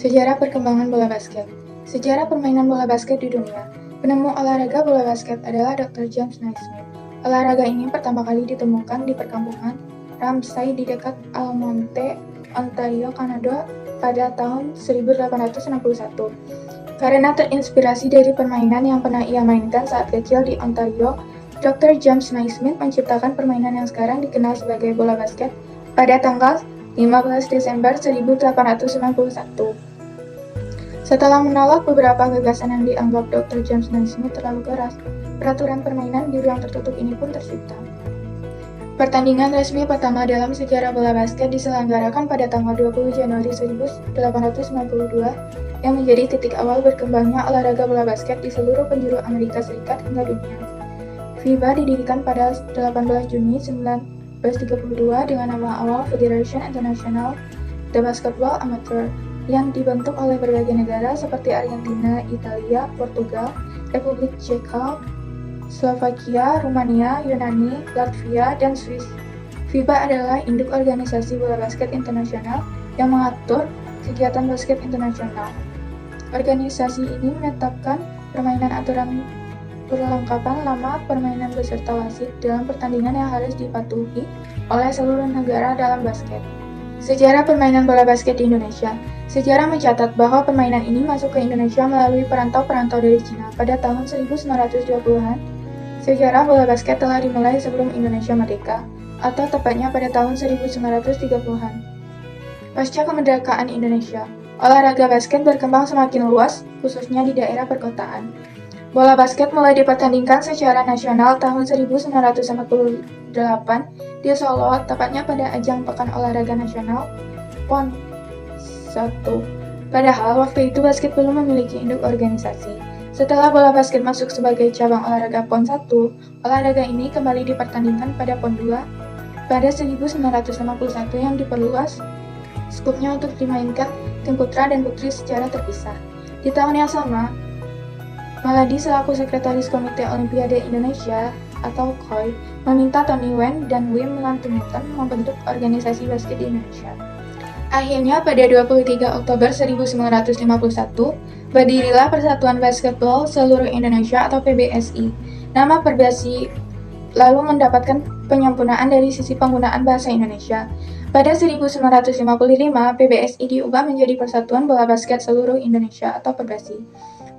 Sejarah perkembangan bola basket. Sejarah permainan bola basket di dunia. Penemu olahraga bola basket adalah Dr. James Naismith. Olahraga ini pertama kali ditemukan di perkampungan Ramsay di dekat Almonte, Ontario, Kanada pada tahun 1861. Karena terinspirasi dari permainan yang pernah ia mainkan saat kecil di Ontario, Dr. James Naismith menciptakan permainan yang sekarang dikenal sebagai bola basket pada tanggal 15 Desember 1891. Setelah menolak beberapa gagasan yang dianggap Dr. James Naismith terlalu keras, peraturan permainan di ruang tertutup ini pun tercipta. Pertandingan resmi pertama dalam sejarah bola basket diselenggarakan pada tanggal 20 Januari 1892 yang menjadi titik awal berkembangnya olahraga bola basket di seluruh penjuru Amerika Serikat hingga dunia. FIBA didirikan pada 18 Juni 1932 dengan nama awal Federation International de Basketball Amateur yang dibentuk oleh berbagai negara seperti Argentina, Italia, Portugal, Republik Ceko, Slovakia, Rumania, Yunani, Latvia, dan Swiss. FIBA adalah induk organisasi bola basket internasional yang mengatur kegiatan basket internasional. Organisasi ini menetapkan permainan aturan perlengkapan lama permainan beserta wasit dalam pertandingan yang harus dipatuhi oleh seluruh negara dalam basket. Sejarah permainan bola basket di Indonesia. Sejarah mencatat bahwa permainan ini masuk ke Indonesia melalui perantau-perantau dari Cina pada tahun 1920-an. Sejarah bola basket telah dimulai sebelum Indonesia merdeka, atau tepatnya pada tahun 1930-an. Pasca kemerdekaan Indonesia, olahraga basket berkembang semakin luas, khususnya di daerah perkotaan. Bola basket mulai dipertandingkan secara nasional tahun 1948 di Solo, tepatnya pada ajang Pekan Olahraga Nasional PON 1. Padahal waktu itu basket belum memiliki induk organisasi. Setelah bola basket masuk sebagai cabang olahraga PON 1, olahraga ini kembali dipertandingkan pada PON 2 pada 1951 yang diperluas skupnya untuk dimainkan tim putra dan putri secara terpisah. Di tahun yang sama, Maladi selaku Sekretaris Komite Olimpiade Indonesia atau KOI meminta Tony Wen dan Wim Lantumuten membentuk organisasi basket di Indonesia. Akhirnya pada 23 Oktober 1951, berdirilah Persatuan Basketball Seluruh Indonesia atau PBSI. Nama PBSI lalu mendapatkan penyempurnaan dari sisi penggunaan bahasa Indonesia. Pada 1955, PBSI diubah menjadi Persatuan Bola Basket Seluruh Indonesia atau PBSI.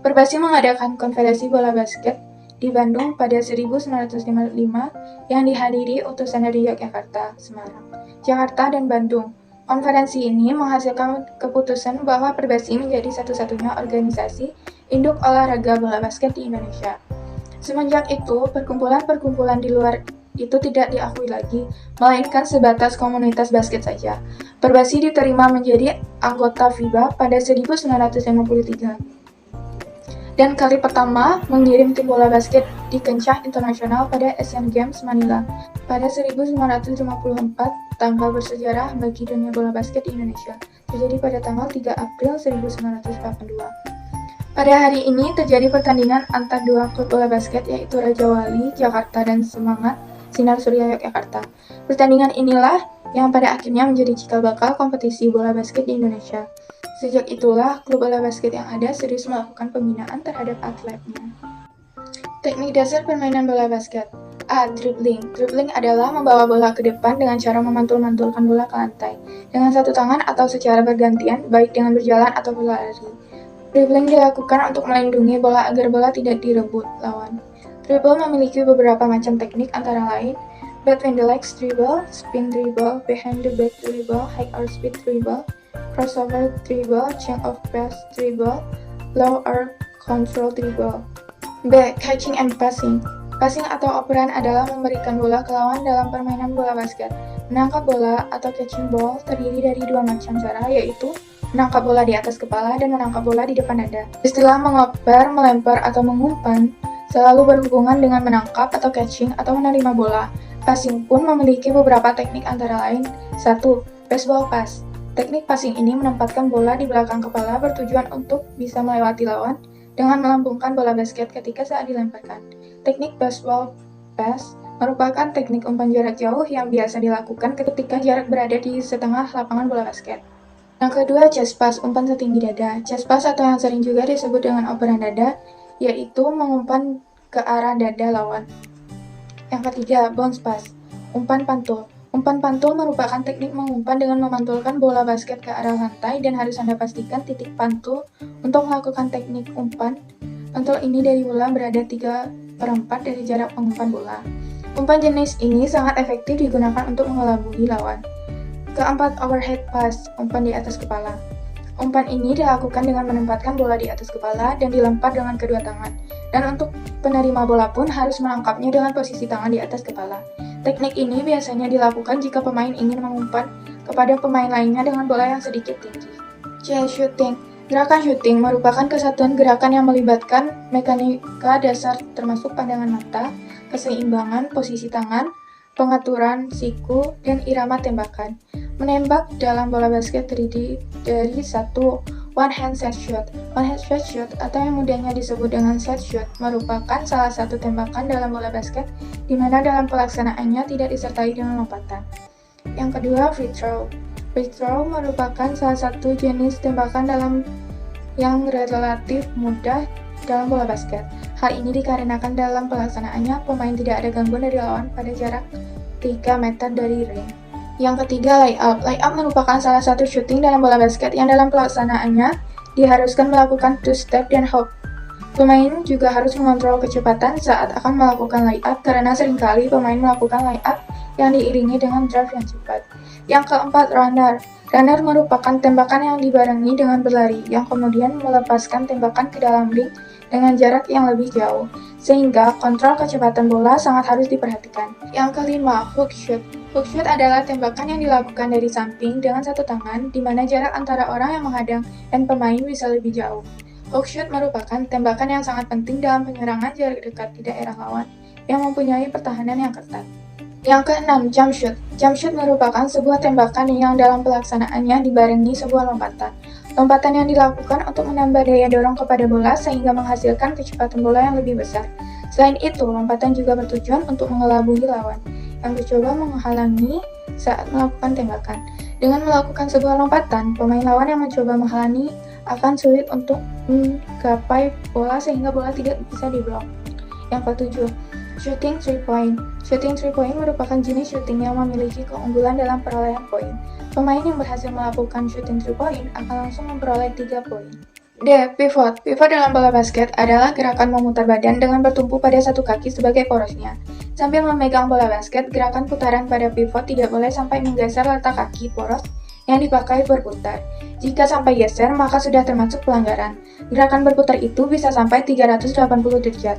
PBSI mengadakan konferensi bola basket di Bandung pada 1955 yang dihadiri utusan dari Yogyakarta, Semarang, Jakarta, dan Bandung. Konferensi ini menghasilkan keputusan bahwa PBSI menjadi satu-satunya organisasi induk olahraga bola basket di Indonesia. Semenjak itu, perkumpulan-perkumpulan di luar itu tidak diakui lagi, melainkan sebatas komunitas basket saja. PBSI diterima menjadi anggota FIBA pada 1953. Dan kali pertama mengirim tim bola basket di kancah internasional pada Asian Games Manila pada 1954. Tanggal bersejarah bagi dunia bola basket di Indonesia terjadi pada tanggal 3 April 1982. Pada hari ini terjadi pertandingan antar dua klub bola basket yaitu Raja Wali Jakarta dan Semangat Sinar Surya Yogyakarta. Pertandingan inilah yang pada akhirnya menjadi cikal bakal kompetisi bola basket di Indonesia. Sejak itulah, klub bola basket yang ada serius melakukan pembinaan terhadap atletnya. Teknik dasar permainan bola basket. A. Dribbling. Dribbling adalah membawa bola ke depan dengan cara memantul-mantulkan bola ke lantai dengan satu tangan atau secara bergantian, baik dengan berjalan atau berlari. Dribbling dilakukan untuk melindungi bola agar bola tidak direbut lawan. Dribble memiliki beberapa macam teknik antara lain between the legs dribble, spin dribble, behind the back dribble, high or speed dribble, crossover dribble, change of pass dribble, low or control dribble. B. Catching and passing. Passing atau operan adalah memberikan bola ke lawan dalam permainan bola basket. Menangkap bola atau catching ball terdiri dari dua macam cara, yaitu menangkap bola di atas kepala dan menangkap bola di depan dada. Istilah mengoper, melempar, atau mengumpan selalu berhubungan dengan menangkap atau catching atau menerima bola. Passing pun memiliki beberapa teknik antara lain. 1. Baseball pass. Teknik passing ini menempatkan bola di belakang kepala bertujuan untuk bisa melewati lawan dengan melambungkan bola basket ketika saat dilemparkan. Teknik baseball pass merupakan teknik umpan jarak jauh yang biasa dilakukan ketika jarak berada di setengah lapangan bola basket. Yang kedua, chest pass, umpan setinggi dada. Chest pass atau yang sering juga disebut dengan operan dada, yaitu mengumpan ke arah dada lawan. Yang ketiga, bounce pass, umpan pantul. Umpan pantul merupakan teknik mengumpan dengan memantulkan bola basket ke arah lantai dan harus Anda pastikan titik pantul untuk melakukan teknik umpan. Pantul ini dari bola berada 3/4 dari jarak pengumpan bola. Umpan jenis ini sangat efektif digunakan untuk mengelabui lawan. Keempat, overhead pass, umpan di atas kepala. Umpan ini dilakukan dengan menempatkan bola di atas kepala dan dilempar dengan kedua tangan. Dan untuk penerima bola pun harus menangkapnya dengan posisi tangan di atas kepala. Teknik ini biasanya dilakukan jika pemain ingin mengumpan kepada pemain lainnya dengan bola yang sedikit tinggi. C. Shooting. Gerakan shooting merupakan kesatuan gerakan yang melibatkan mekanika dasar termasuk pandangan mata, keseimbangan posisi tangan, pengaturan siku, dan irama tembakan. Menembak dalam bola basket terdiri dari satu one-hand set shot. One-hand set shot atau yang mudahnya disebut dengan set shot merupakan salah satu tembakan dalam bola basket di mana dalam pelaksanaannya tidak disertai dengan lompatan. Yang kedua, free throw. Free throw merupakan salah satu jenis tembakan yang relatif mudah dalam bola basket. Hal ini dikarenakan dalam pelaksanaannya pemain tidak ada gangguan dari lawan pada jarak 3 meter dari ring. Yang ketiga, layup. Layup merupakan salah satu shooting dalam bola basket yang dalam pelaksanaannya diharuskan melakukan two-step dan hop. Pemain juga harus mengontrol kecepatan saat akan melakukan layup karena seringkali pemain melakukan layup yang diiringi dengan drive yang cepat. Yang keempat, runner. Runner merupakan tembakan yang dibarengi dengan berlari, yang kemudian melepaskan tembakan ke dalam ring dengan jarak yang lebih jauh, sehingga kontrol kecepatan bola sangat harus diperhatikan. Yang kelima, hook shoot. Hook shoot adalah tembakan yang dilakukan dari samping dengan satu tangan, di mana jarak antara orang yang menghadang dan pemain bisa lebih jauh. Hook shoot merupakan tembakan yang sangat penting dalam penyerangan jarak dekat di daerah lawan yang mempunyai pertahanan yang ketat. Yang keenam, jump shoot. Jump shoot merupakan sebuah tembakan yang dalam pelaksanaannya dibarengi sebuah lompatan. Lompatan yang dilakukan untuk menambah daya dorong kepada bola sehingga menghasilkan kecepatan bola yang lebih besar. Selain itu, lompatan juga bertujuan untuk mengelabui lawan yang mencoba menghalangi saat melakukan tembakan. Dengan melakukan sebuah lompatan, pemain lawan yang mencoba menghalangi akan sulit untuk menggapai bola sehingga bola tidak bisa diblok. Yang ketujuh, shooting 3-point. Shooting 3-point merupakan jenis shooting yang memiliki keunggulan dalam perolehan poin. Pemain yang berhasil melakukan shooting 3-point akan langsung memperoleh 3 poin. D. Pivot. Pivot dalam bola basket adalah gerakan memutar badan dengan bertumpu pada satu kaki sebagai porosnya. Sambil memegang bola basket, gerakan putaran pada pivot tidak boleh sampai menggeser letak kaki poros yang dipakai berputar. Jika sampai geser, maka sudah termasuk pelanggaran. Gerakan berputar itu bisa sampai 380 derajat.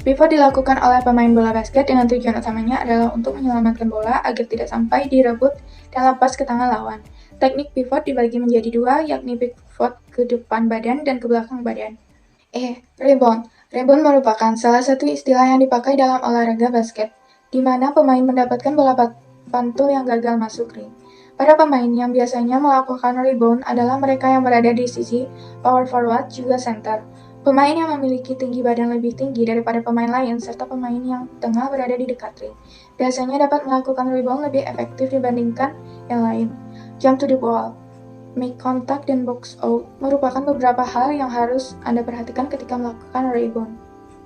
Pivot dilakukan oleh pemain bola basket dengan tujuan utamanya adalah untuk menyelamatkan bola agar tidak sampai direbut dan lepas ke tangan lawan. Teknik pivot dibagi menjadi dua, yakni pivot ke depan badan dan ke belakang badan. Rebound. Rebound merupakan salah satu istilah yang dipakai dalam olahraga basket, di mana pemain mendapatkan bola pantul yang gagal masuk ring. Para pemain yang biasanya melakukan rebound adalah mereka yang berada di sisi power forward juga center. Pemain yang memiliki tinggi badan lebih tinggi daripada pemain lain serta pemain yang tengah berada di dekat ring biasanya dapat melakukan rebound lebih efektif dibandingkan yang lain. Jump to the ball, make contact, dan box out merupakan beberapa hal yang harus Anda perhatikan ketika melakukan rebound.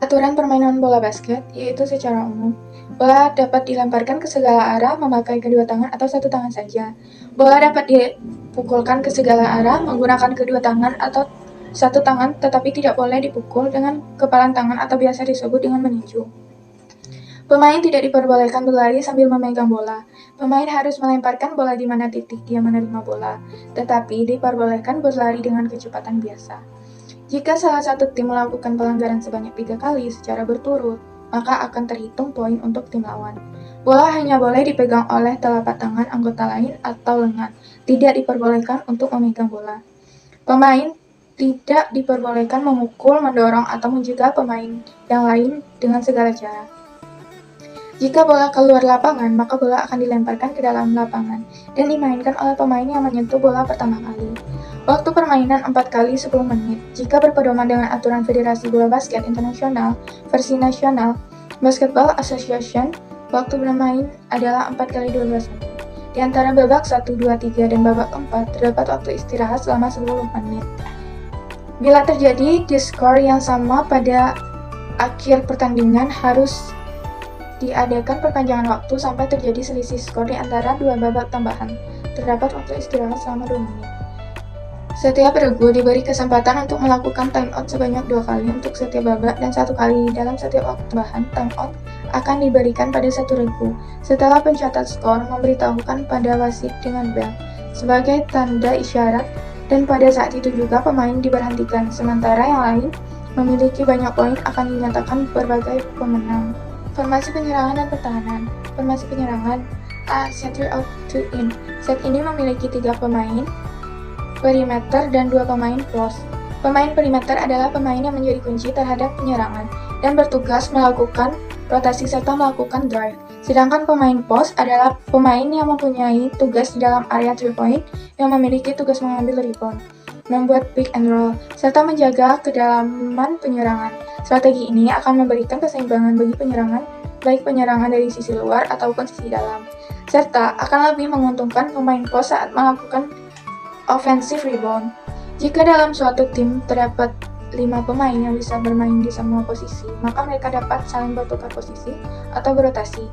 Aturan permainan bola basket yaitu secara umum, bola dapat dilemparkan ke segala arah memakai kedua tangan atau satu tangan saja. Bola dapat dipukulkan ke segala arah menggunakan kedua tangan atau satu tangan, tetapi tidak boleh dipukul dengan kepalan tangan atau biasa disebut dengan meninju. Pemain tidak diperbolehkan berlari sambil memegang bola. Pemain harus melemparkan bola di mana titik dia menerima bola, tetapi diperbolehkan berlari dengan kecepatan biasa. Jika salah satu tim melakukan pelanggaran sebanyak 3 kali secara berturut, maka akan terhitung poin untuk tim lawan. Bola hanya boleh dipegang oleh telapak tangan anggota lain atau lengan. Tidak diperbolehkan untuk memegang bola. Pemain tidak diperbolehkan memukul, mendorong, atau menjegal pemain yang lain dengan segala cara. Jika bola keluar lapangan, maka bola akan dilemparkan ke dalam lapangan dan dimainkan oleh pemain yang menyentuh bola pertama kali. Waktu permainan 4 kali 10 menit. Jika berpedoman dengan aturan Federasi Bola Basket Internasional versi National Basketball Association, waktu bermain adalah 4 kali 12 menit. Di antara babak 1, 2, 3, dan babak 4, terdapat waktu istirahat selama 10 menit. Bila terjadi di skor yang sama pada akhir pertandingan, harus diadakan perpanjangan waktu sampai terjadi selisih skor di antara dua babak tambahan. Terdapat waktu istirahat selama 2 menit. Setiap regu diberi kesempatan untuk melakukan timeout sebanyak 2 kali untuk setiap babak dan 1 kali dalam setiap waktu tambahan. Timeout akan diberikan pada satu regu setelah pencatat skor memberitahukan pada wasit dengan bel sebagai tanda isyarat, dan pada saat itu juga pemain diberhentikan, sementara yang lain memiliki banyak poin akan dinyatakan berbagai pemenang. Formasi penyerangan dan pertahanan. Formasi penyerangan A. Center out to in. Set ini memiliki 3 pemain perimeter dan 2 pemain post. Pemain perimeter adalah pemain yang menjadi kunci terhadap penyerangan dan bertugas melakukan rotasi serta melakukan drive. Sedangkan pemain post adalah pemain yang mempunyai tugas di dalam area 3 point yang memiliki tugas mengambil rebound, membuat pick and roll, serta menjaga kedalaman penyerangan. Strategi ini akan memberikan keseimbangan bagi penyerangan, baik penyerangan dari sisi luar ataupun sisi dalam, serta akan lebih menguntungkan pemain post saat melakukan offensive rebound. Jika dalam suatu tim terdapat 5 pemain yang bisa bermain di semua posisi, maka mereka dapat saling bertukar posisi atau berotasi.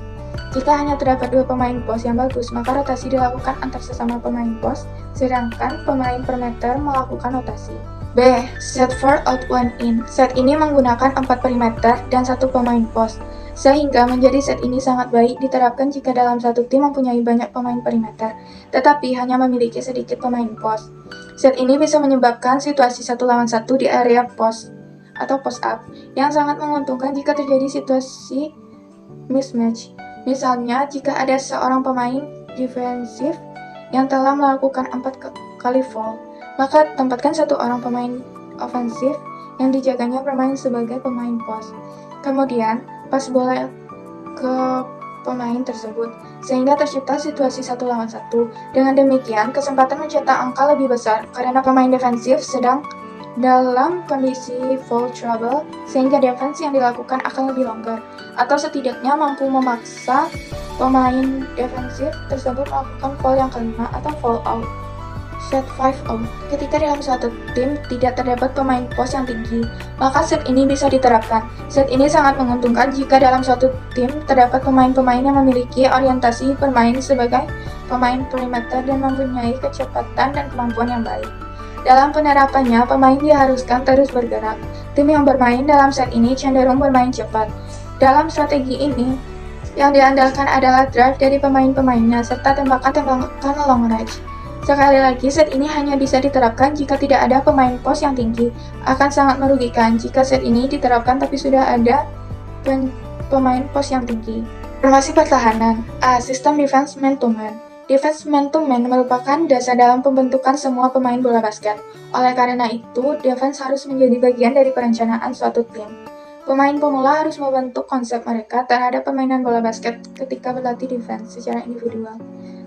Jika hanya terdapat 2 pemain pos yang bagus, maka rotasi dilakukan antar sesama pemain pos, sedangkan pemain perimeter melakukan rotasi. B. Set 4 out 1 in. Set ini menggunakan 4 perimeter dan 1 pemain pos, sehingga menjadi set ini sangat baik diterapkan jika dalam satu tim mempunyai banyak pemain perimeter, tetapi hanya memiliki sedikit pemain pos. Set ini bisa menyebabkan situasi 1 lawan 1 di area post atau post up yang sangat menguntungkan jika terjadi situasi mismatch. Misalnya, jika ada seorang pemain defensif yang telah melakukan 4 kali foul, maka tempatkan 1 orang pemain ofensif yang dijaganya bermain sebagai pemain pos. Kemudian, pas bola ke pemain tersebut, sehingga tercipta situasi 1 lawan 1. Dengan demikian, kesempatan mencetak angka lebih besar karena pemain defensif sedang dalam kondisi foul trouble, sehingga defense yang dilakukan akan lebih longgar, atau setidaknya mampu memaksa pemain defensif tersebut melakukan foul yang kelima atau foul out. Set 5 out. Ketika dalam suatu tim tidak terdapat pemain pos yang tinggi, maka set ini bisa diterapkan. Set ini sangat menguntungkan jika dalam suatu tim terdapat pemain-pemain yang memiliki orientasi bermain sebagai pemain perimeter dan mempunyai kecepatan dan kemampuan yang baik. Dalam penerapannya, pemain diharuskan terus bergerak. Tim yang bermain dalam set ini cenderung bermain cepat. Dalam strategi ini, yang diandalkan adalah drive dari pemain-pemainnya serta tembakan-tembakan long range. Sekali lagi, set ini hanya bisa diterapkan jika tidak ada pemain pos yang tinggi. Akan sangat merugikan jika set ini diterapkan tapi sudah ada pemain pos yang tinggi. Formasi pertahanan. A. Sistem defense man-to-man. Defense man-to-man merupakan dasar dalam pembentukan semua pemain bola basket. Oleh karena itu, defense harus menjadi bagian dari perencanaan suatu tim. Pemain pemula harus membentuk konsep mereka terhadap permainan bola basket ketika berlatih defense secara individual,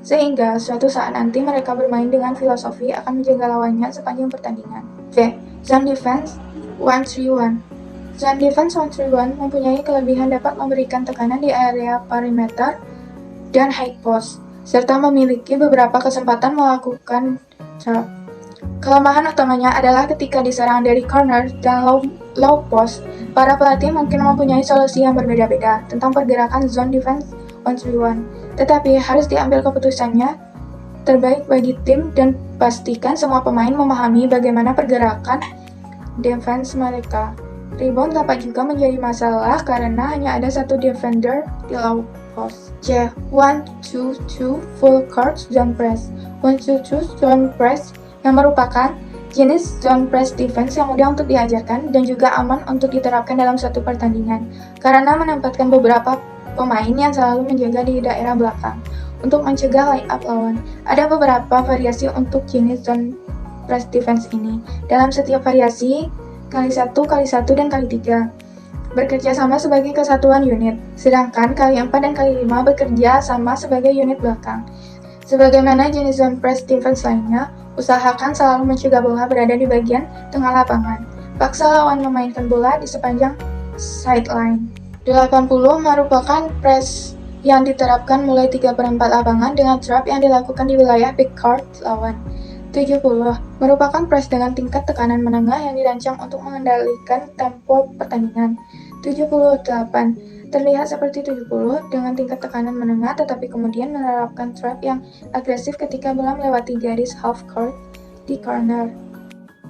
sehingga suatu saat nanti mereka bermain dengan filosofi akan menjaga lawannya sepanjang pertandingan. B. Zone Defense 1-3-1. Zone Defense 1-3-1 mempunyai kelebihan dapat memberikan tekanan di area perimeter dan high post, serta memiliki beberapa kesempatan melakukan trap. Kelemahan utamanya adalah ketika diserang dari corner dan low post. Para pelatih mungkin mempunyai solusi yang berbeda-beda tentang pergerakan zone defense 1-3-1, tetapi harus diambil keputusannya terbaik bagi tim dan pastikan semua pemain memahami bagaimana pergerakan defense mereka. Rebound dapat juga menjadi masalah karena hanya ada satu defender di low post. C. 1-2-2 full court zone press. 1-2-2 zone press yang merupakan jenis zone press defense yang mudah untuk diajarkan dan juga aman untuk diterapkan dalam suatu pertandingan karena menempatkan beberapa pemain yang selalu menjaga di daerah belakang untuk mencegah layup lawan. Ada beberapa variasi untuk jenis zone press defense ini. Dalam setiap variasi, kali 1, kali 1, dan kali 3 bekerja sama sebagai kesatuan unit, sedangkan kali 4 dan kali 5 bekerja sama sebagai unit belakang. Sebagaimana jenis zone press defense lainnya, usahakan selalu mencegah bola berada di bagian tengah lapangan. Paksa lawan memainkan bola di sepanjang sideline. 80 merupakan press yang diterapkan mulai 3/4 lapangan dengan trap yang dilakukan di wilayah backcourt lawan. 70 merupakan press dengan tingkat tekanan menengah yang dirancang untuk mengendalikan tempo pertandingan. 78 terlihat seperti 70 dengan tingkat tekanan menengah tetapi kemudian menerapkan trap yang agresif ketika bola melewati garis half court di corner.